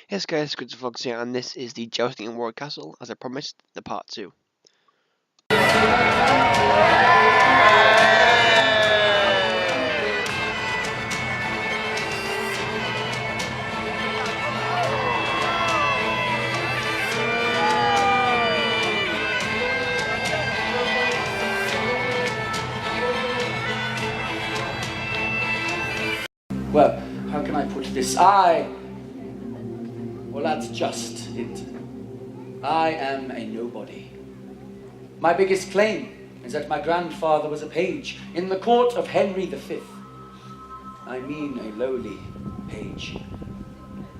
Yes guys, good to Fox here, and this is the Jousting in Warwick Castle, as I promised, the part 2. Well, how can I put this? Well, that's just it. I am a nobody. My biggest claim is that my grandfather was a page in the court of Henry V. I mean a lowly page.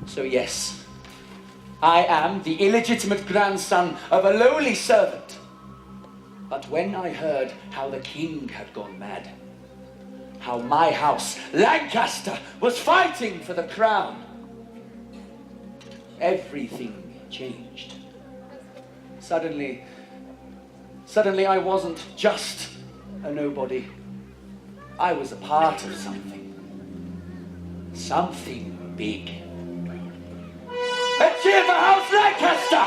So yes, I am the illegitimate grandson of a lowly servant. But when I heard how the king had gone mad, how my house, Lancaster, was fighting for the crown, everything changed. Suddenly I wasn't just a nobody. I was a part of something big. A cheer for House Lancaster!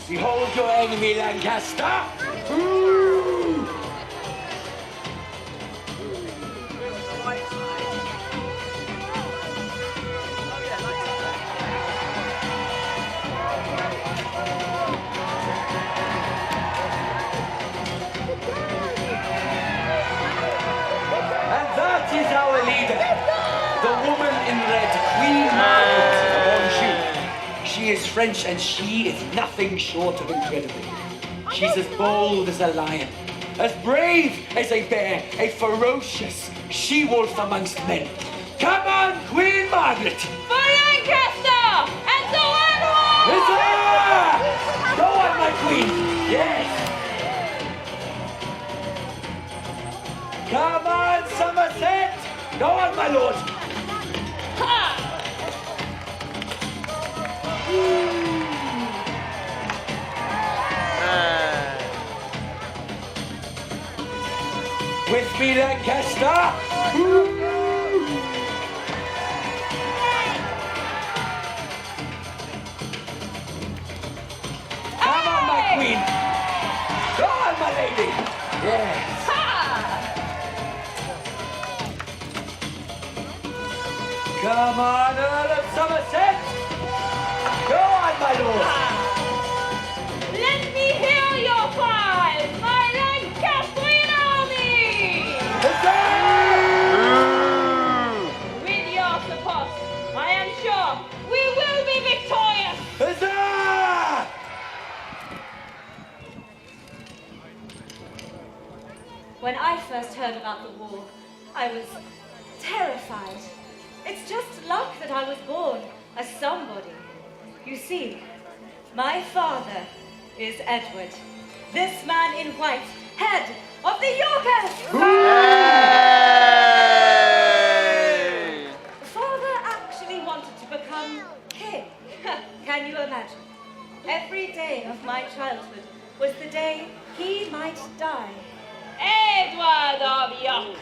Behold your enemy, Lancaster! Ooh. And that is our leader, the woman in red, Queen Margaret of Anjou. She is French and she is nothing short of incredible. She's as bold as a lion, as brave as a bear, a ferocious she-wolf amongst men. Come on, Queen Margaret! For Lancaster! And so onward! Huzzah! Go on, my queen! Yes! Come on, Somerset! Go on, my lord! Ha! With me, Lancaster! Ooh. Come on, my queen! Go on, my lady! Yes! Ha! Come on, Earl of Somerset! Go on, my lord! Let me hear your cries, my Lancastrian army! With your support, I am sure we will be victorious! Huzzah! When I first heard about the war, I was terrified. It's just luck that I was born a somebody. You see, my father is Edward, this man in white, head of the Yorkers! Father actually wanted to become king. Can you imagine? Every day of my childhood was the day he might die. Edward of York,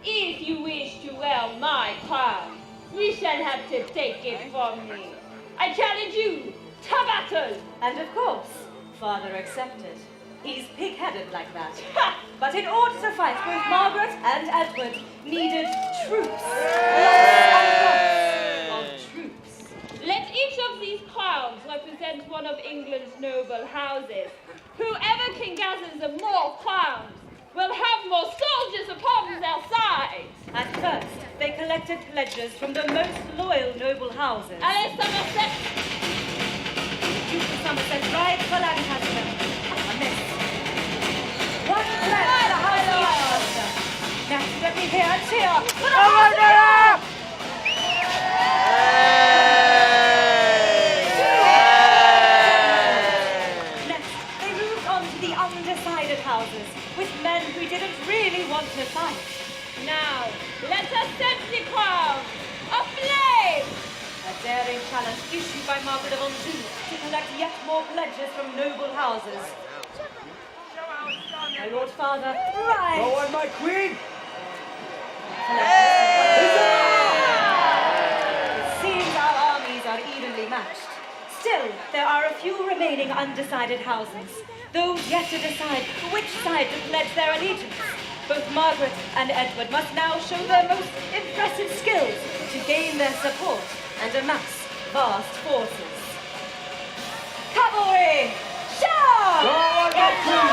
if you wish to wear my crown, you shall have to take it from me. I challenge you to battle. And of course, father accepted. He's pig-headed like that. Ha! But in order to fight, both Margaret and Edward needed troops. Lots of troops. Let each of these crowns represent one of England's noble houses. Whoever can gather the more crowns will have more soldiers upon their side. At first, they collected pledges from the most loyal noble houses. Alice Somerset, Duke of Somerset rides for Lancaster. A miss. One pledge for the house of Lancaster. Next, let me hear a cheer for the house of York! Next, they moved on to the undecided houses, with men who didn't really want to fight. now let us set the crown aflame. A daring challenge issued by Margaret of Anjou to collect yet more pledges from noble houses. my Lord Father, rise! Go on, my queen! It seems our armies are evenly matched. Still, there are a few remaining undecided houses. Those yet to decide which side to pledge their allegiance. Both Margaret and Edward must now show their most impressive skills to gain their support and amass vast forces. Cavalry! Charge! Go on, my queen!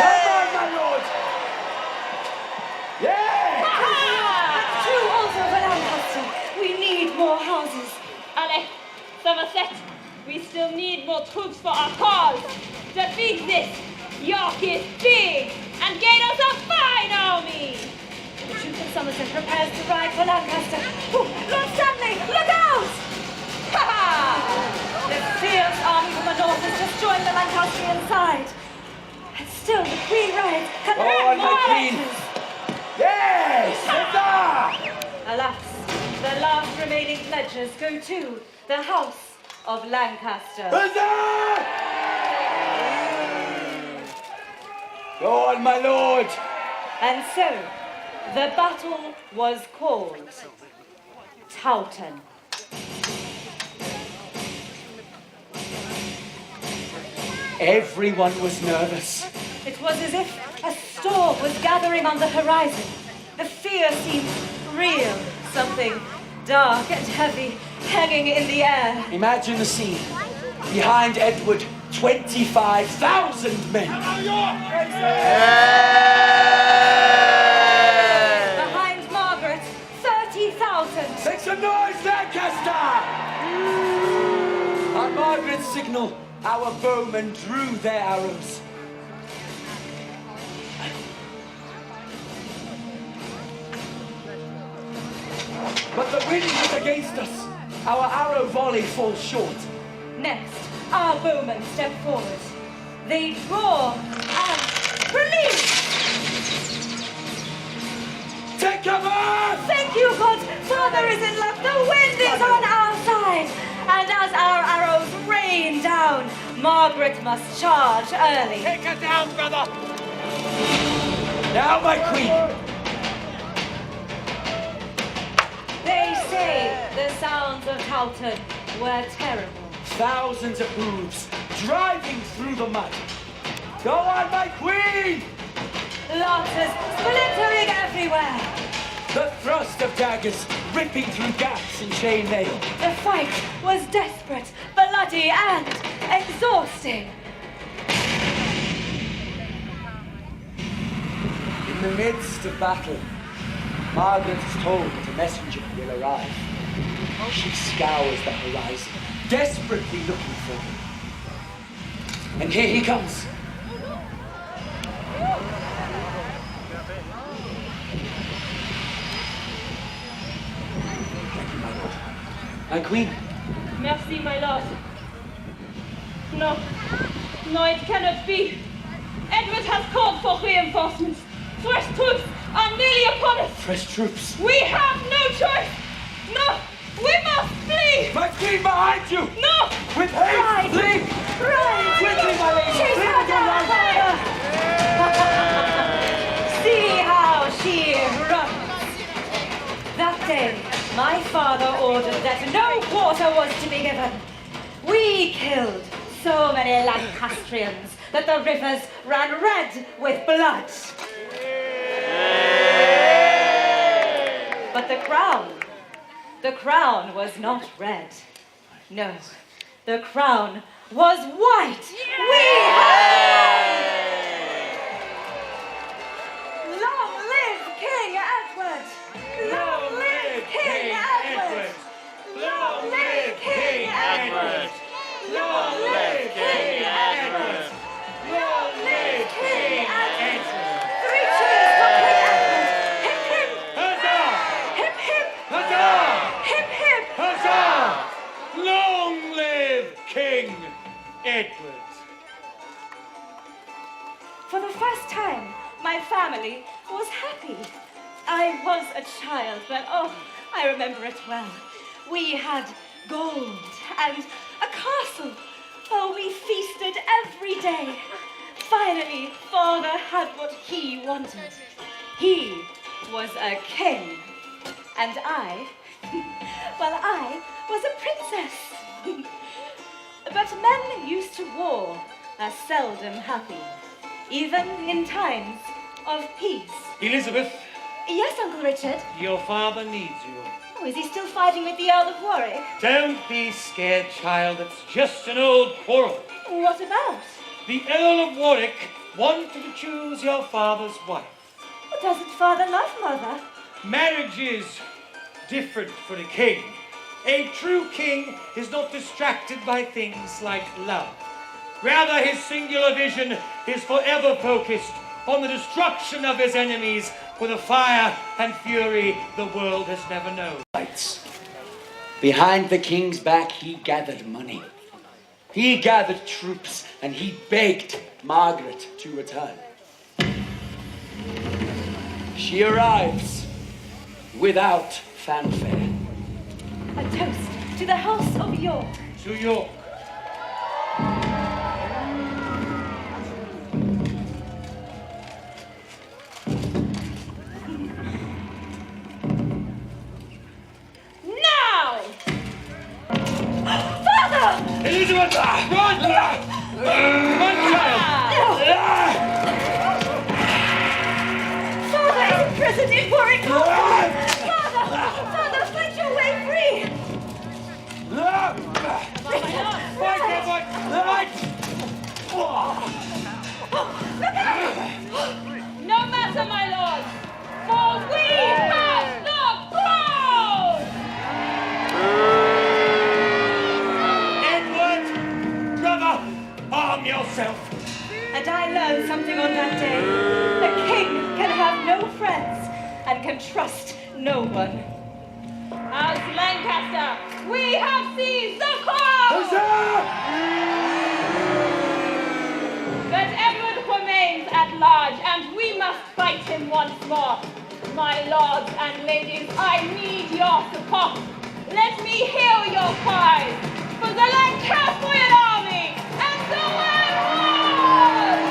Come on, my lord! Yeah! That's true also for Lancaster. We need more houses. Allez, Somerset, we still need more troops for our cause. Defeat this. York is big and gain us a fine army. The Duke of Somerset prepares to ride for Lancaster. Oh, Lord Stanley, look out! Ha ha! The fierce army from the north has just joined the Lancastrian side. And still the Queen rides. Go on, my queen! Yes! Huzzah! Alas, the last remaining pledges go to the House of Lancaster. Huzzah! Go on, my lord! And so, the battle was called Towton. Everyone was nervous. It was as if a storm was gathering on the horizon. The fear seemed real, something dark and heavy hanging in the air. Imagine the scene. Behind Edward, 25,000 men. Behind Margaret, 30,000. Make some noise, Lancaster! At Margaret's signal, our bowmen drew their arrows. But the wind was against us. Our arrow volley falls short. Next, our bowmen step forward. They draw and release! Take cover! Thank you, God! Father is in luck! The wind is on our side! And as our arrows rain down, Margaret must charge early. Take her down, brother! Now, my queen! They say the sounds of Towton were terrible. Thousands of hooves driving through the mud. Go on, my queen! Lances splintering everywhere. The thrust of daggers ripping through gaps in chain mail. The fight was desperate, bloody, and exhausting. In the midst of battle, Margaret is told that a messenger will arrive. She scours the horizon, desperately looking for him. And here he comes. Thank you, my lord. My queen. Merci, my lord. No, no, it cannot be. Edward has called for reinforcements. Fresh troops are nearly upon us. Fresh troops. We have no choice. No, we must flee. My queen behind you! No, With haste! Right. Flee! Right! Quickly, my lady! She's Flee got with your life! See how she runs. That day, my father ordered that no quarter was to be given. We killed so many Lancastrians that the rivers ran red with blood. But the crown was not red. No, the crown was white. We have Long live King Edward! Long live King Edward! Long live King Edward! Long live King Edward! Long live King Edward! 3 cheers for King Edward! Hip hip! Huzzah! Hip hip! Huzzah! Hip hip! Huzzah! Long live King Edward! For the first time, my family was happy. I was a child, but oh, I remember it well. We had gold and a castle. Oh, we feasted every day. Finally, father had what he wanted. He was a king. And I, well, I was a princess. But men used to war are seldom happy, even in times of peace. Elizabeth, Yes, Uncle Richard. your father needs you. Oh, is he still fighting with the Earl of Warwick? Don't be scared, child. It's just an old quarrel. What about? The Earl of Warwick wanted to choose your father's wife. Well, doesn't father love mother? Marriage is different for a king. A true king is not distracted by things like love. Rather, his singular vision is forever focused on the destruction of his enemies with a fire and fury the world has never known. Lights. Behind the king's back, he gathered money. He gathered troops, and he begged Margaret to return. She arrives without fanfare. A toast to the House of York. To York. Now! Father! Elizabeth! Run! Run, child! Father is imprisoned in Warwick Castle! Father, fight your way free! No matter, my lord, for we have the crown! Edward! Brother, arm yourself! And I learned something on that day. A king can have no friends and can trust no one. House Lancaster, we have seized the crown! But Edward remains at large, and we must fight him once more. My lords and ladies, I need your support. Let me hear your cries for the Lancastrian army and the Red Horse!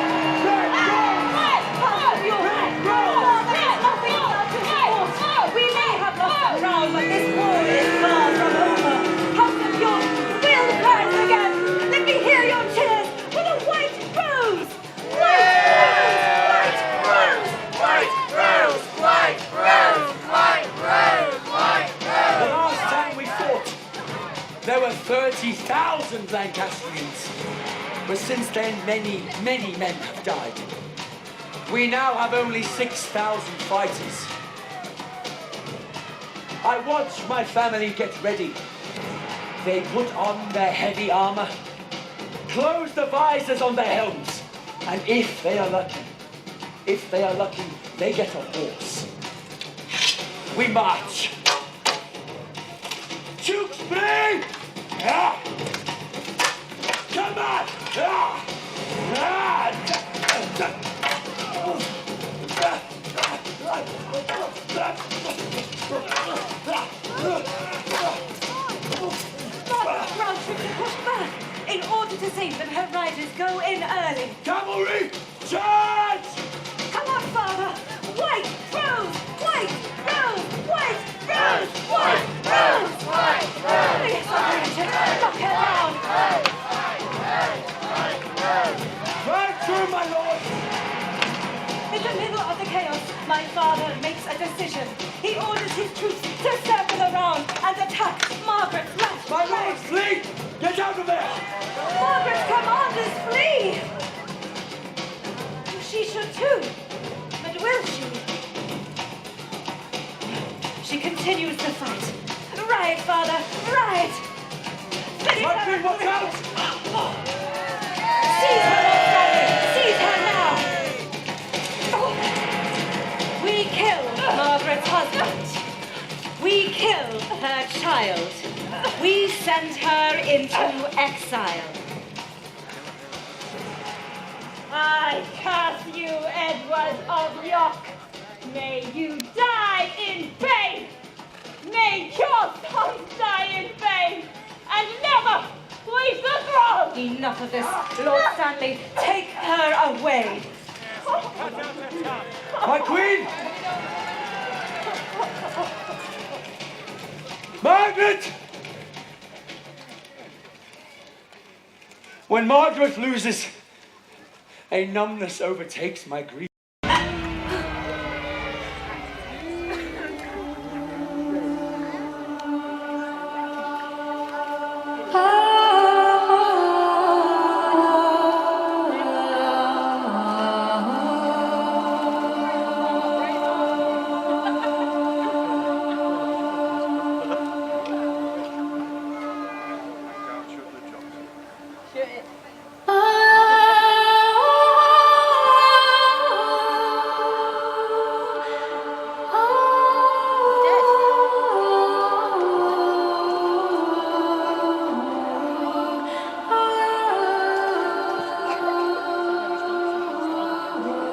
You're right. Father, there's nothing about to support. We may have lost the crown, but this war is far from over. House of York will rise again. Let me hear your cheers for the White Rose! White Rose! White Rose! White rose, white rose, white rose. The last time we fought, there were 30,000 Lancastrians. But since then, many, many men have died. We now have only 6,000 fighters. I watch my family get ready. They put on their heavy armor, close the visors on their helms, and if they are lucky, they get a horse. We march. Tewkesbury! Ah! Come on! Ah! Father, Crown troops are pushed back. In order to save them, her riders go in early. Cavalry! Charge! Come on, Father! White Rose! White Rose! White Rose! White Rose! White rose, Yes, Uncle Richard, knock her down! Right through, my lord! In the middle of the chaos, my father makes a decision. He orders his troops to circle around and attack Margaret's left My lord, flank. flee! Get out of there! Margaret's commanders flee! She should too. But will she? She continues to fight. Ride, Father, ride! Finish My her, king, watch out! Seize her, Lord Stanley! Seize her now! We kill Margaret's husband. We kill her child. We send her into exile. I curse you, Edward of York. May you die in vain. May your sons die in vain, and never reach the throne. Enough of this. Lord Stanley, take her away. Margaret! When Margaret loses, a numbness overtakes my grief.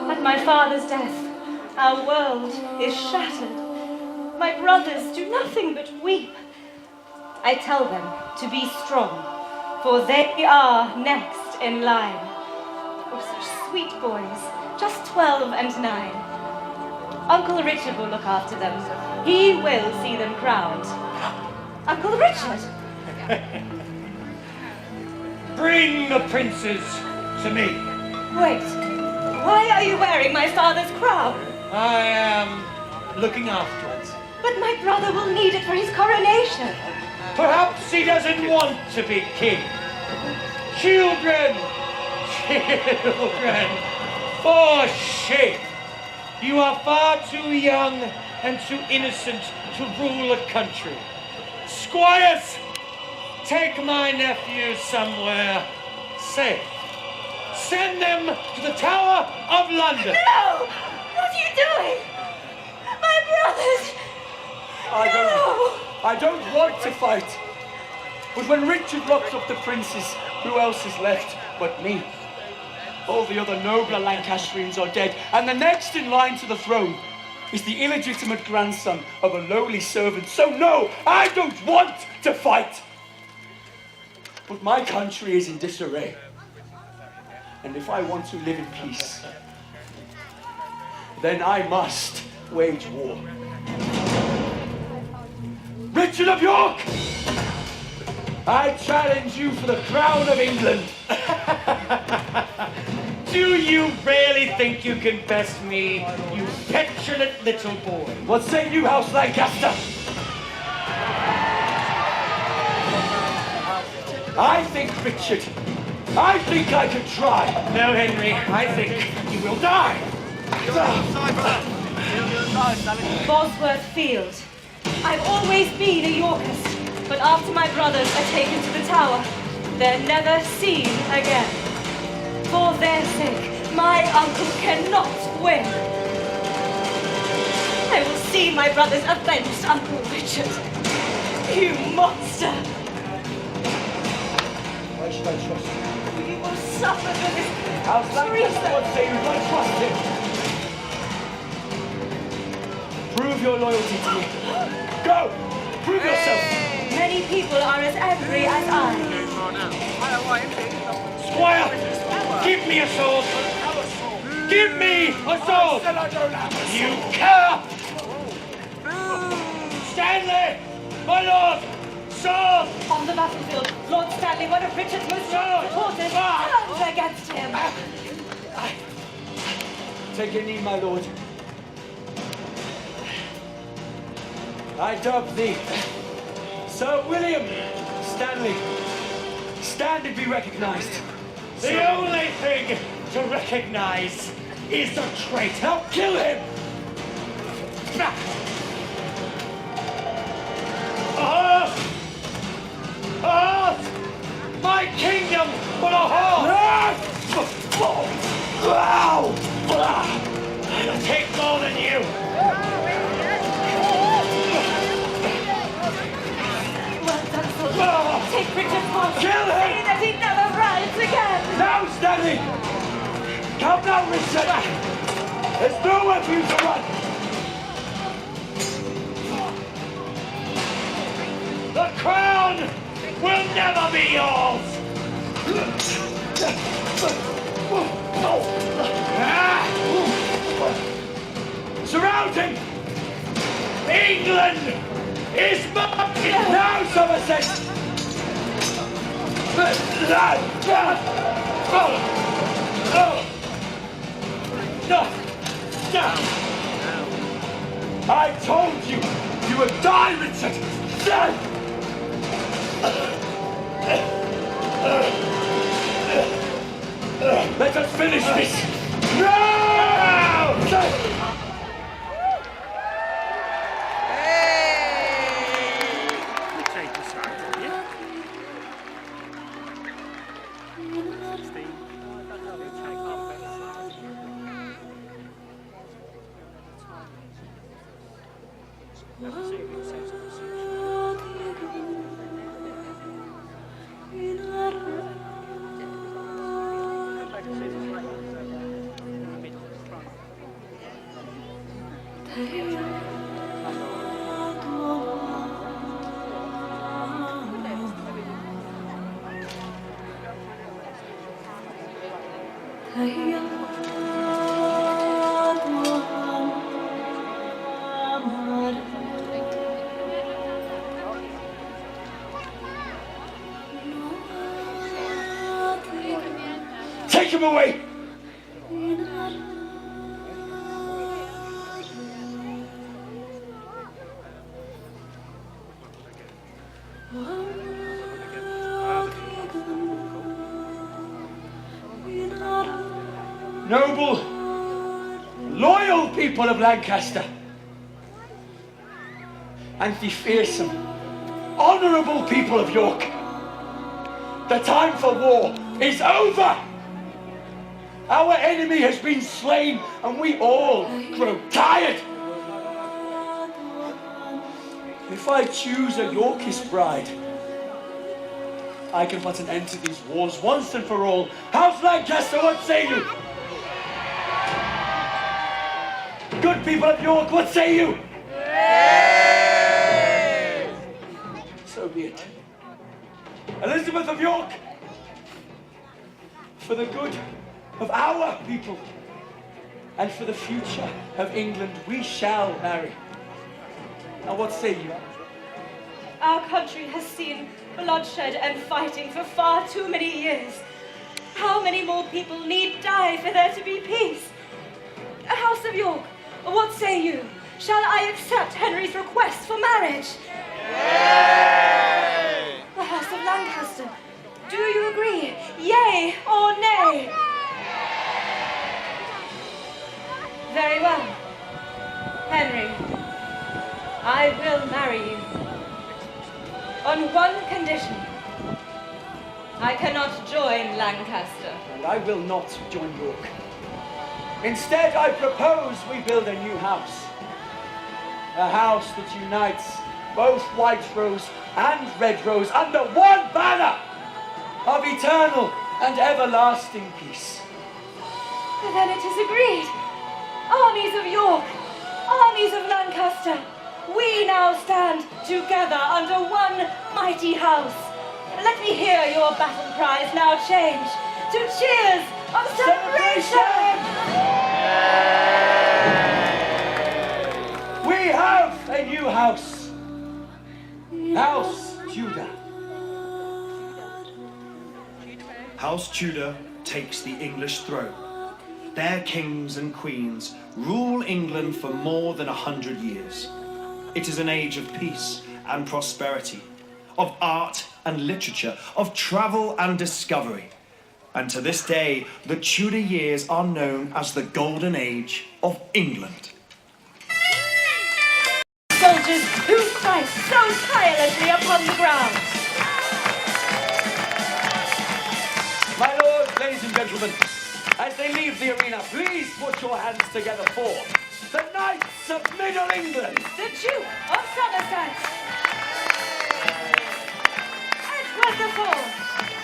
At my father's death, our world is shattered. My brothers do nothing but weep. I tell them to be strong, for they are next in line. Oh, such sweet boys, just 12 and 9. Uncle Richard will look after them. He will see them crowned. Uncle Richard! Bring the princes to me. Wait, why are you wearing my father's crown? I am looking after it. But my brother will need it for his coronation. Perhaps he doesn't want to be king. Children! Children! For shame! You are far too young and too innocent to rule a country. Squires! Take my nephews somewhere safe. Send them to the Tower of London. No! What are you doing? My brothers! I don't want to fight. But when Richard locks up the princes, who else is left but me? All the other nobler Lancastrians are dead, and the next in line to the throne is the illegitimate grandson of a lowly servant. So no, I don't want to fight. But my country is in disarray. And if I want to live in peace, then I must wage war. Richard of York! I challenge you for the crown of England. Do you really think you can best me, you petulant little boy? What say you, House Lancaster? I think, Richard, I think I could try. No, Henry, I think you will die. Bosworth Field. I've always been a Yorkist, but after my brothers are taken to the Tower, they're never seen again. For their sake, my uncle cannot win. I will see my brothers avenged, Uncle Richard. You monster! Why should I trust you? You will suffer for this House Lancaster would say you've got to trust him. Prove your loyalty to me. Go! Prove yourself! Many people are as angry as I. Squire, give me a sword. Give me a sword. You cur! Stanley, my lord, sword! On the battlefield, Lord Stanley, one of Richard's most supporters, turns against him. Take a knee, my lord. I dub thee Sir William Stanley. Stand and be recognized. The only thing to recognize is the traitor. Now kill him! My kingdom for a horse! It'll take more than you. Well done, soldier. Take Richard's horse. Kill him! See that he never rides again. Now, Stanley! Come now, Richard! There's nowhere for you to run! The crown will never be yours! Surround him! England is mine! Now, Somerset! I told you, you would die, Richard! Let us finish this! No! Take him away! Noble, loyal people of Lancaster, and the fearsome, honourable people of York, the time for war is over! Our enemy has been slain, and we all grow tired. If I choose a Yorkist bride, I can put an end to these wars once and for all. House Lancaster, what say you? Good people of York, what say you? Yay! So be it. Elizabeth of York, for the good of our people and for the future of England, we shall marry. Now what say you? Our country has seen bloodshed and fighting for far too many years. How many more people need die for there to be peace? House of York, what say you? Shall I accept Henry's request for marriage? Yay! The House of Lancaster, do you agree? Yea or nay? Very well. Henry, I will marry you. On one condition. I cannot join Lancaster. And I will not join York. Instead, I propose we build a new house. A house that unites both White Rose and Red Rose under one banner of eternal and everlasting peace. Then it is agreed. Armies of York, armies of Lancaster, we now stand together under one mighty house. Let me hear your battle cries now change to cheers of celebration! We have a new house. House Tudor. House Tudor takes the English throne. Their kings and queens rule England for more than 100 years. It is an age of peace and prosperity, of art and literature, of travel and discovery. And to this day, the Tudor years are known as the Golden Age of England. Soldiers who fight so tirelessly upon the ground. My lords, ladies and gentlemen, as they leave the arena, please put your hands together for the Knights of Middle England. The Duke of Somerset. Edward IV.